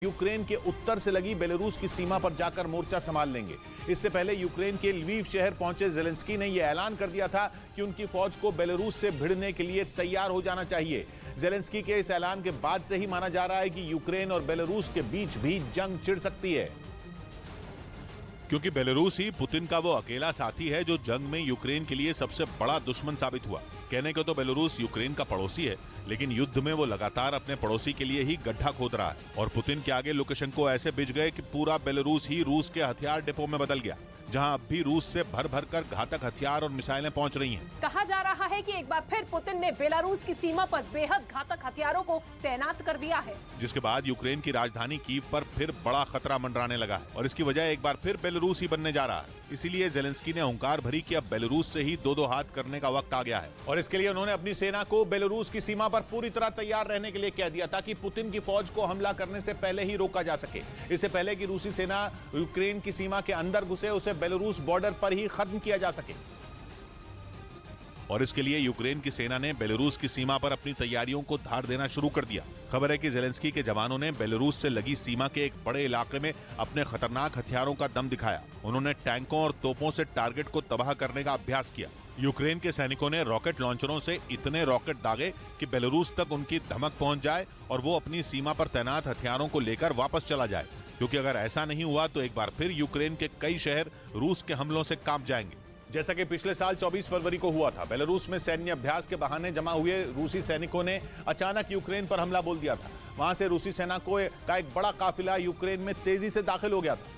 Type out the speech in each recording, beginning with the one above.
Ukraine के उत्तर से लगी बेलारूस की सीमा पर जाकर मोर्चा संभाल लेंगे। इससे पहले यूक्रेन के लवीव शहर पहुंचे ज़ेलेंस्की ने यह ऐलान कर दिया था कि उनकी फौज को बेलारूस से भिड़ने के लिए तैयार हो जाना चाहिए। ज़ेलेंस्की के इस ऐलान के बाद से ही माना जा रहा है कि यूक्रेन और बेलारूस के बीच भी जंग छिड़ सकती है, क्योंकि बेलारूस ही पुतिन का वो अकेला साथी है जो जंग में यूक्रेन के लिए सबसे बड़ा दुश्मन साबित हुआ। कहने को तो बेलारूस यूक्रेन का पड़ोसी है, लेकिन युद्ध में वो लगातार अपने पड़ोसी के लिए ही गड्ढा खोद रहा है और पुतिन के आगे लुकाशेंको ऐसे बिछ गए कि पूरा बेलारूस ही रूस के हथियार डिपो में बदल गया, जहां अब भी रूस से भर भर कर घातक हथियार और मिसाइलें पहुंच रही हैं। कहा जा रहा है कि एक बार फिर पुतिन ने बेलारूस की सीमा पर बेहद घातक हथियारों को तैनात कर दिया है, जिसके बाद यूक्रेन की राजधानी कीव पर फिर बड़ा खतरा मंडराने लगा है और इसकी वजह एक बार फिर बेलारूस ही बनने जा रहा है। इसीलिए ज़ेलेंस्की ने हुंकार भरी कि अब बेलारूस से ही दो हाथ करने का वक्त आ गया है और इसके लिए उन्होंने अपनी सेना को बेलारूस की सीमा पर पूरी तरह तैयार रहने के लिए कह दिया ताकि पुतिन की फौज को हमला करने से पहले ही रोका जा सके। इससे पहले कि रूसी सेना यूक्रेन की सीमा के अंदर घुसे, उसे बेलारूस बॉर्डर पर ही खत्म किया जा सके। और इसके लिए यूक्रेन की सेना ने बेलारूस की सीमा पर अपनी तैयारियों को धार देना शुरू कर दिया। खबर है कि ज़ेलेंस्की के जवानों ने बेलारूस से लगी सीमा के एक बड़े इलाके में अपने खतरनाक हथियारों का दम दिखाया। उन्होंने टैंकों और तोपों से टारगेट को तबाह करने का अभ्यास किया। यूक्रेन के सैनिकों ने रॉकेट लॉन्चरों से इतने रॉकेट दागे कि बेलारूस तक उनकी धमक पहुंच जाए और वो अपनी सीमा पर तैनात हथियारों को लेकर वापस चला जाए, क्योंकि अगर ऐसा नहीं हुआ तो एक बार फिर यूक्रेन के कई शहर रूस के हमलों से कांप जाएंगे। जैसा कि पिछले साल 24 फरवरी को हुआ था, बेलारूस में सैन्य अभ्यास के बहाने जमा हुए रूसी सैनिकों ने अचानक यूक्रेन पर हमला बोल दिया था। वहां से रूसी सेना का एक बड़ा काफिला यूक्रेन में तेजी से दाखिल हो गया था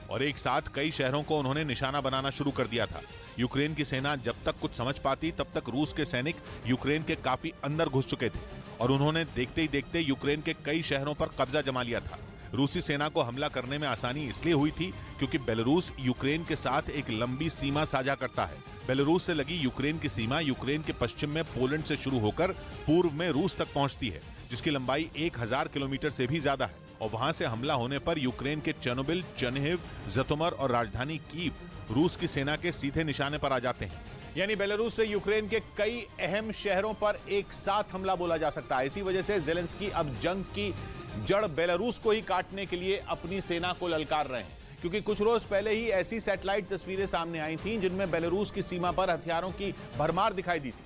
और एक साथ कई शहरों को उन्होंने निशाना बनाना शुरू कर दिया था। यूक्रेन की सेना जब तक कुछ समझ पाती तब तक रूस के सैनिक यूक्रेन के काफी अंदर घुस चुके थे और उन्होंने देखते ही देखते यूक्रेन के कई शहरों पर कब्जा जमा लिया था। रूसी सेना को हमला करने में आसानी इसलिए हुई थी क्योंकि बेलारूस यूक्रेन के साथ एक लंबी सीमा साझा करता है। बेलारूस से लगी यूक्रेन की सीमा यूक्रेन के पश्चिम में पोलैंड से शुरू होकर पूर्व में रूस तक पहुंचती है, जिसकी लंबाई 1000 किलोमीटर से भी ज्यादा है और वहां से हमला होने पर यूक्रेन के चेर्नोबिल, चर्निहिव, जतोमर और राजधानी कीव रूस की सेना के सीधे निशाने पर आ जाते हैं। यानी बेलारूस से यूक्रेन के कई अहम शहरों पर एक साथ हमला बोला जा सकता है। इसी वजह से ज़ेलेंस्की अब जंग की जड़ बेलारूस को ही काटने के लिए अपनी सेना को ललकार रहे हैं, क्योंकि कुछ रोज पहले ही ऐसी सैटेलाइट तस्वीरें सामने आई थीं जिनमें बेलारूस की सीमा पर हथियारों की भरमार दिखाई दी थी,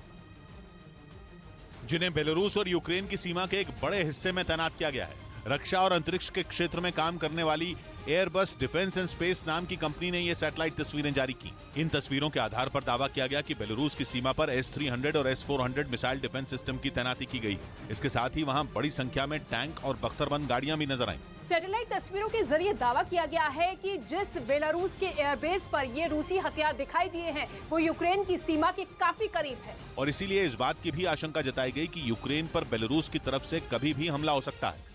जिन्हें बेलारूस और यूक्रेन की सीमा के एक बड़े हिस्से में तैनात किया गया है। रक्षा और अंतरिक्ष के क्षेत्र में काम करने वाली एयरबस डिफेंस एंड स्पेस नाम की कंपनी ने ये सैटेलाइट तस्वीरें जारी की। इन तस्वीरों के आधार पर दावा किया गया कि बेलारूस की सीमा पर S-300 और S-400 मिसाइल डिफेंस सिस्टम की तैनाती की गई है। इसके साथ ही वहां बड़ी संख्या में टैंक और बख्तरबंद गाड़ियां भी नजर आईं। सैटेलाइट तस्वीरों के जरिए दावा किया गया है कि जिस बेलारूस के एयरबेस पर ये रूसी हथियार दिखाई दिए हैं वो यूक्रेन की सीमा के काफी करीब है और इसीलिए इस बात की भी आशंका जताई गई कि यूक्रेन पर बेलारूस की तरफ से कभी भी हमला हो सकता है।